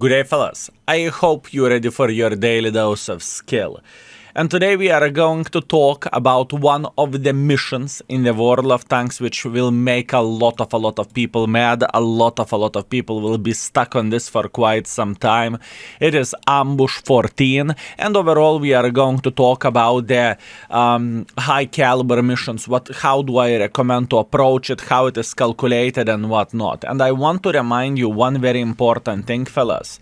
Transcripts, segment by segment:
Good day, fellas. I hope you're ready for your daily dose of skill. And today we are going to talk about one of the missions in the World of Tanks which will make a lot of people mad. A lot of people will be stuck on this for quite some time. It is Ambush 14, and overall we are going to talk about the high caliber missions. How do I recommend to approach it, how it is calculated and whatnot. And I want to remind you one very important thing, fellas.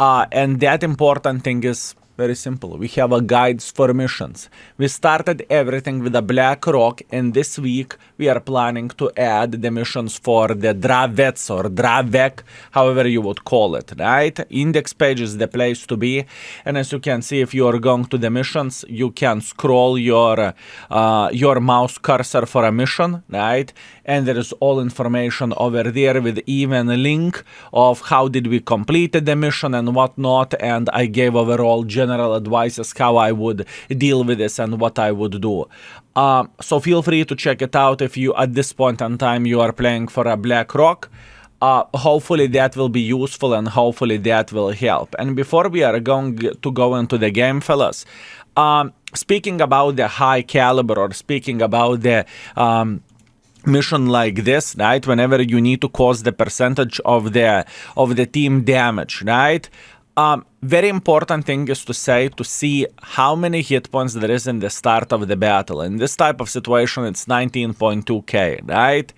And that important thing is very simple. We have a guides for missions. We started everything with a Black Rock, and this week we are planning to add the missions for the Dravets or Dravek, however you would call it, right? Index page is the place to be, and as you can see, if you are going to the missions, you can scroll your mouse cursor for a mission, right? And there is all information over there with even a link of how did we complete the mission and whatnot, and I gave overall general advices how I would deal with this and what I would do. So feel free to check it out if you, at this point in time, you are playing for a Black Rock. Hopefully that will be useful and hopefully that will help. And before we are going to go into the game, fellas, speaking about the high caliber or speaking about the mission like this, right? Whenever you need to cause the percentage of the team damage, right? Very important thing is to see how many hit points there is in the start of the battle. In this type of situation, it's 19.2k, right?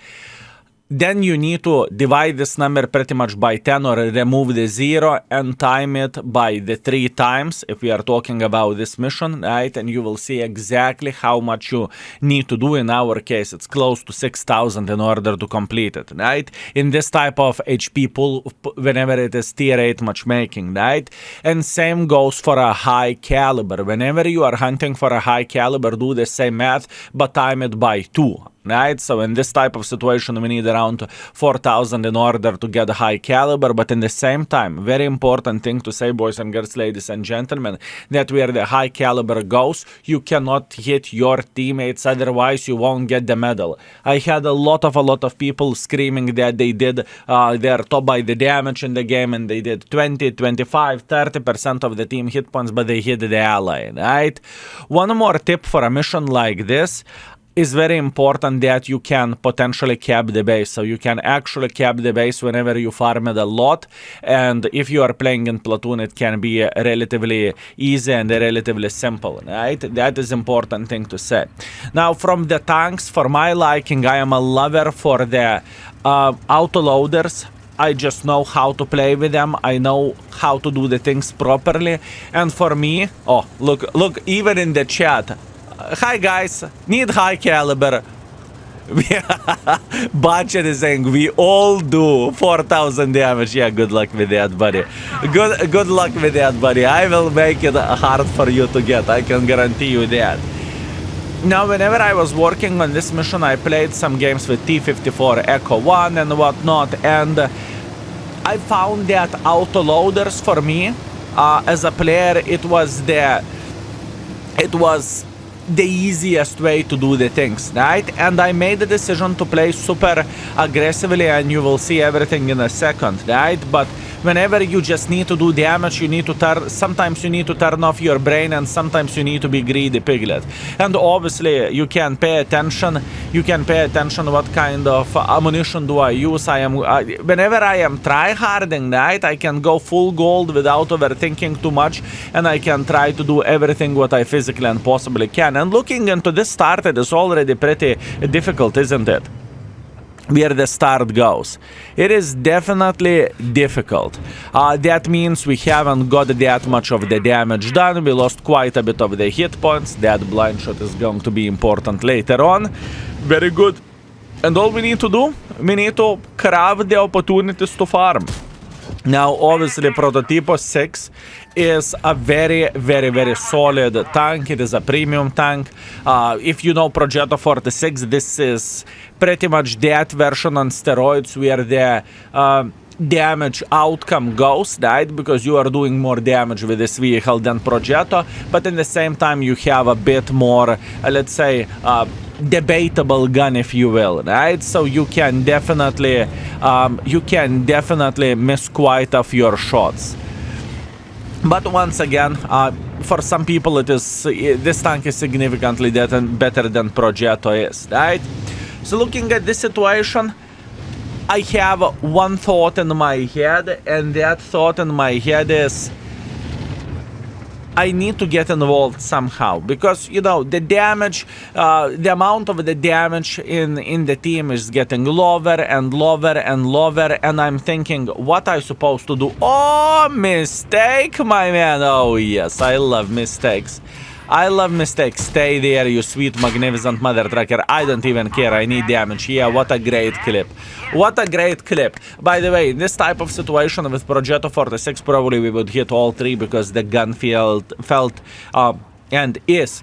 Then you need to divide this number pretty much by 10 or remove the 0 and time it by the 3 times if we are talking about this mission, right? And you will see exactly how much you need to do. In our case, it's close to 6,000 in order to complete it, right? In this type of HP pool, whenever it is tier 8 matchmaking, right? And same goes for a high caliber. Whenever you are hunting for a high caliber, do the same math, but time it by 2. Right, so in this type of situation, we need around 4,000 in order to get a high caliber. But in the same time, very important thing to say, boys and girls, ladies and gentlemen, that where the high caliber goes, you cannot hit your teammates, otherwise you won't get the medal. I had a lot of people screaming that they did their top by the damage in the game, and they did 20, 25, 30% of the team hit points, but they hit the ally, right? One more tip for a mission like this is very important, that you can potentially cap the base. So you can actually cap the base whenever you farm it a lot. And if you are playing in platoon, it can be relatively easy and relatively simple, right? That is important thing to say. Now, from the tanks, for my liking, I am a lover for the autoloaders. I just know how to play with them. I know how to do the things properly. And for me, oh, look, even in the chat, hi guys, need high caliber. Budget is saying we all do 4,000 damage. Yeah, good luck with that, buddy. Good luck with that, buddy. I will make it hard for you to get. I can guarantee you that. Now, whenever I was working on this mission, I played some games with T-54 Echo 1 and whatnot, and I found that autoloaders for me, as a player, it was the easiest way to do the things, right? And I made the decision to play super aggressively, and you will see everything in a second, right? But whenever you just need to do damage, you need to sometimes you need to turn off your brain, and sometimes you need to be greedy piglet. And obviously you can pay attention what kind of ammunition do I use. Whenever I am tryharding, right, I can go full gold without overthinking too much, and I can try to do everything what I physically and possibly can. And looking into this start, it is already pretty difficult, isn't it? Where the start goes. It is definitely difficult. That means we haven't got that much of the damage done. We lost quite a bit of the hit points. That blind shot is going to be important later on. Very good. And all we need to do, we need to craft the opportunities to farm. Now, obviously, Prototypo 6 is a very solid tank. It is a premium tank. If you know Progetto 46, this is pretty much that version on steroids, where the damage outcome goes, right? Because you are doing more damage with this vehicle than Progetto, but in the same time you have a bit more, let's say, debatable gun, if you will, right? So you can definitely miss quite of your shots. But once again, for some people, this tank is significantly better than Progetto is, right? So looking at this situation, I have one thought in my head, and that thought in my head is I need to get involved somehow, because the damage, the amount of the damage in the team is getting lower and lower and lower, and I'm thinking, what I supposed to do? Oh, mistake, my man. Oh yes, I love mistakes. I love mistakes. Stay there, you sweet, magnificent mother trucker. I don't even care. I need damage. Yeah, what a great clip. What a great clip. By the way, in this type of situation with Progetto 46, probably we would hit all three, because the gun felt and is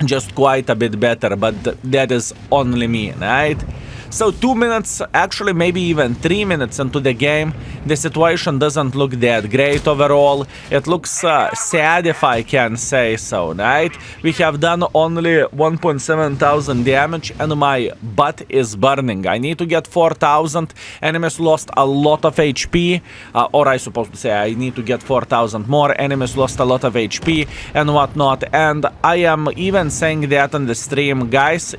just quite a bit better, but that is only me, right? So 2 minutes, actually maybe even 3 minutes into the game, the situation doesn't look that great overall. It looks sad, if I can say so, right? We have done only 1.7 thousand damage, and my butt is burning. I need to get 4,000. Enemies lost a lot of HP, or I supposed to say I need to get 4,000 more. Enemies lost a lot of HP and whatnot. And I am even saying that on the stream, guys.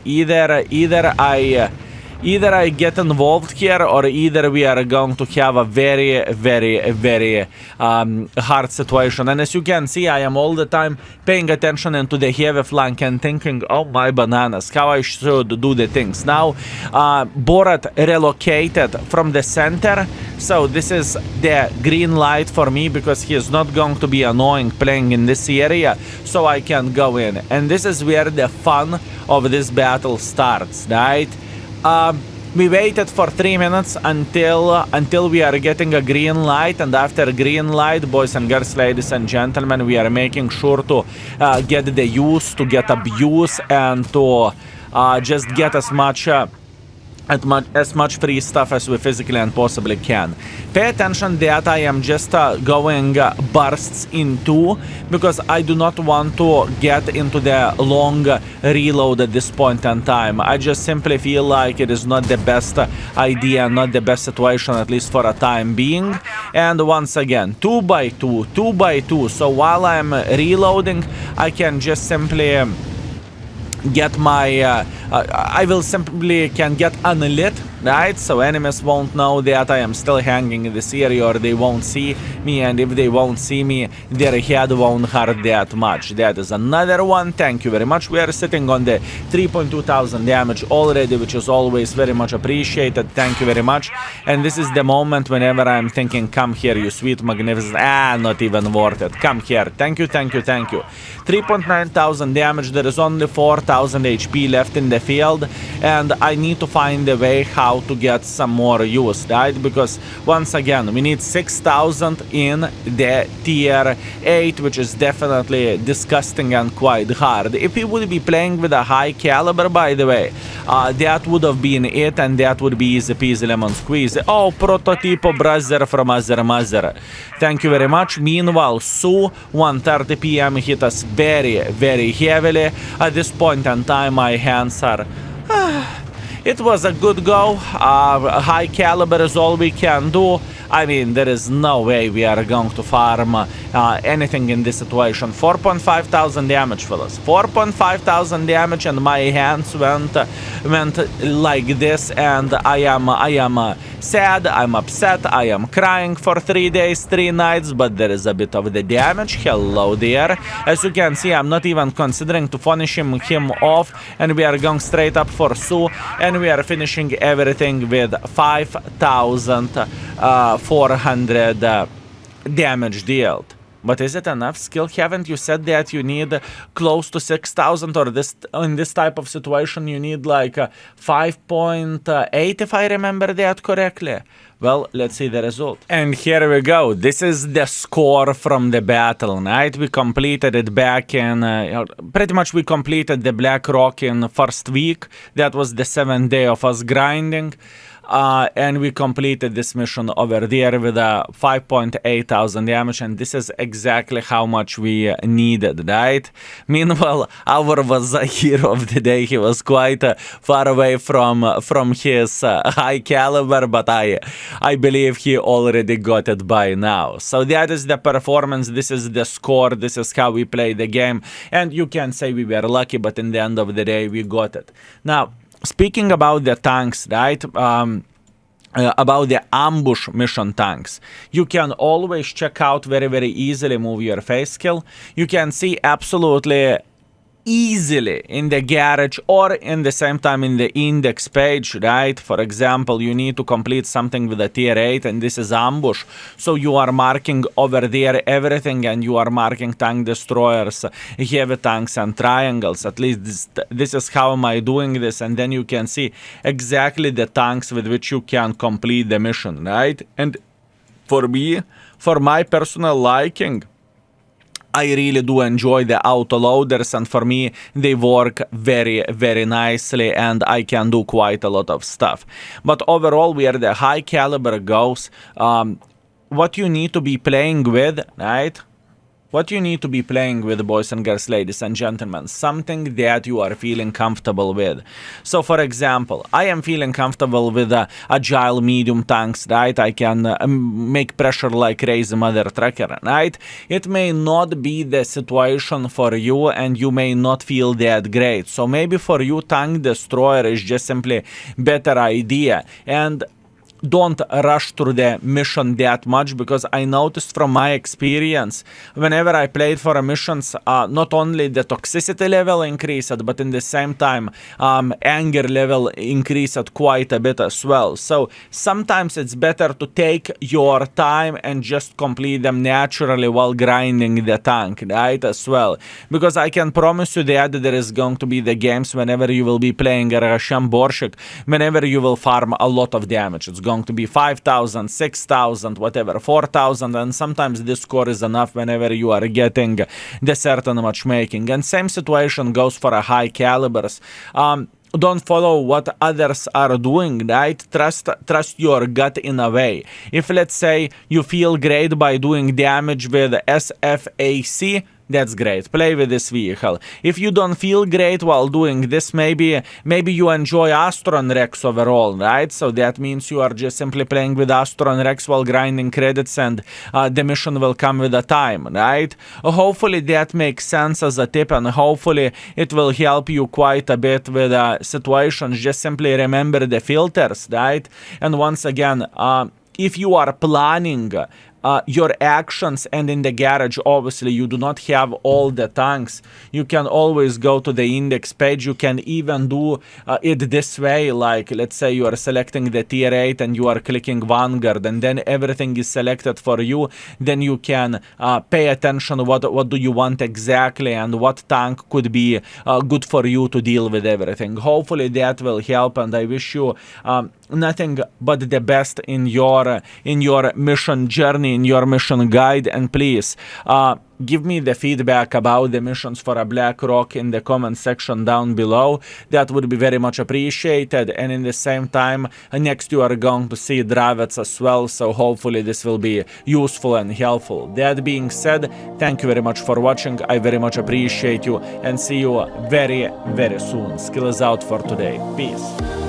Either I get involved here, or either we are going to have a very, very, very hard situation. And as you can see, I am all the time paying attention into the heavy flank and thinking, oh my bananas, how I should do the things. Now, Borat relocated from the center, so this is the green light for me, because he is not going to be annoying playing in this area, so I can go in. And this is where the fun of this battle starts, right? We waited for 3 minutes until we are getting a green light, and after green light, boys and girls, ladies and gentlemen, we are making sure to get the use, to get abuse, and to just get as much free stuff as we physically and possibly can. Pay attention that I am just going bursts in two, because I do not want to get into the long reload at this point in time. I just simply feel like it is not the best idea, not the best situation, at least for a time being. And once again, 2 by 2, 2 by 2. So while I'm reloading, I can just simply get my I will simply can get unlit, right? So enemies won't know that I am still hanging in this area, or they won't see me, and if they won't see me, their head won't hurt that much. That is another one. Thank you very much. We are sitting on the 3.2 thousand damage already, which is always very much appreciated. Thank you very much. And this is the moment whenever I'm thinking, come here, you sweet, magnificent. Not even worth it. Come here. Thank you, thank you, thank you. 3.9 thousand damage. There is only 4,000 HP left in the field, and I need to find a way how to get some more use, right? Because once again, we need 6,000 in the tier 8, which is definitely disgusting and quite hard. If we would be playing with a high caliber, by the way, that would have been it, and that would be easy peasy lemon squeeze. Oh, prototypo brother from Azzer Mazzer. Thank you very much. Meanwhile, Sue, 1:30 p.m. hit us very, very heavily. At this point in time, my hands are... It was a good go. High caliber is all we can do. I mean, there is no way we are going to farm anything in this situation. 4.5 thousand damage, fellas. 4.5 thousand damage, and my hands went like this, and I am sad, I'm upset, I am crying for 3 days, 3 nights, but there is a bit of the damage. Hello there. As you can see, I'm not even considering to finish him off, and we are going straight up for Sue, and we are finishing everything with 5,400 damage dealt. But is it enough skill? Haven't you said that you need close to 6,000, or in this type of situation you need like 5.8, if I remember that correctly? Well, let's see the result. And here we go. This is the score from the battle, right? We completed it back in... pretty much we completed the Black Rock in first week. That was the 7th day of us grinding. and we completed this mission over there with a 5.8 thousand damage, and this is exactly how much we needed, right? Meanwhile, our was a hero of the day. He was quite far away from his high caliber, but I believe he already got it by now. So that is the performance, this is the score, this is how we play the game, and you can say we were lucky, but in the end of the day we got it. Now, speaking about the tanks, right? About the ambush mission tanks, you can always check out very easily, move your face skill. You can see absolutely easily in the garage or in the same time in the index page, right? For example, you need to complete something with a tier 8 and this is ambush, so you are marking over there everything, and you are marking tank destroyers, heavy tanks and triangles. At least this is how am I doing this, and then you can see exactly the tanks with which you can complete the mission, right? And for me, for my personal liking, I really do enjoy the autoloaders, and for me they work very nicely and I can do quite a lot of stuff. But overall, where the high caliber goes, what you need to be playing with, right? What you need to be playing with, boys and girls, ladies and gentlemen, something that you are feeling comfortable with. So, for example, I am feeling comfortable with agile medium tanks, right? I can make pressure like crazy mother trucker, right? It may not be the situation for you and you may not feel that great. So maybe for you, tank destroyer is just simply better idea. And don't rush through the mission that much, because I noticed from my experience, whenever I played for missions, not only the toxicity level increased, but in the same time, anger level increased quite a bit as well. So sometimes it's better to take your time and just complete them naturally while grinding the tank, right, as well. Because I can promise you that there is going to be the games whenever you will be playing a Russian Borshik, whenever you will farm a lot of damage. It's going to be 5,000, 6,000, whatever, 4,000, and sometimes this score is enough whenever you are getting the certain matchmaking. And same situation goes for a high calibers. Don't follow what others are doing, right? Trust your gut in a way. If, let's say, you feel great by doing damage with SFAC, that's great. Play with this vehicle. If you don't feel great while doing this, maybe you enjoy Astron Rex overall, right? So that means you are just simply playing with Astron Rex while grinding credits, and the mission will come with a time, right? Hopefully that makes sense as a tip, and hopefully it will help you quite a bit with situations. Just simply remember the filters, right? And once again, if you are planning your actions, and in the garage obviously you do not have all the tanks, you can always go to the index page. You can even do it this way, like let's say you are selecting the tier 8 and you are clicking Vanguard, and then everything is selected for you. Then you can pay attention what do you want exactly, and what tank could be good for you to deal with everything. Hopefully that will help, and I wish you nothing but the best in your mission journey, in your mission guide. And please give me the feedback about the missions for a Black Rock in the comment section down below. That would be very much appreciated. And in the same time, next you are going to see Dravets as well, so hopefully this will be useful and helpful. That being said, thank you very much for watching. I very much appreciate you, and see you very soon. Skill is out for today. Peace.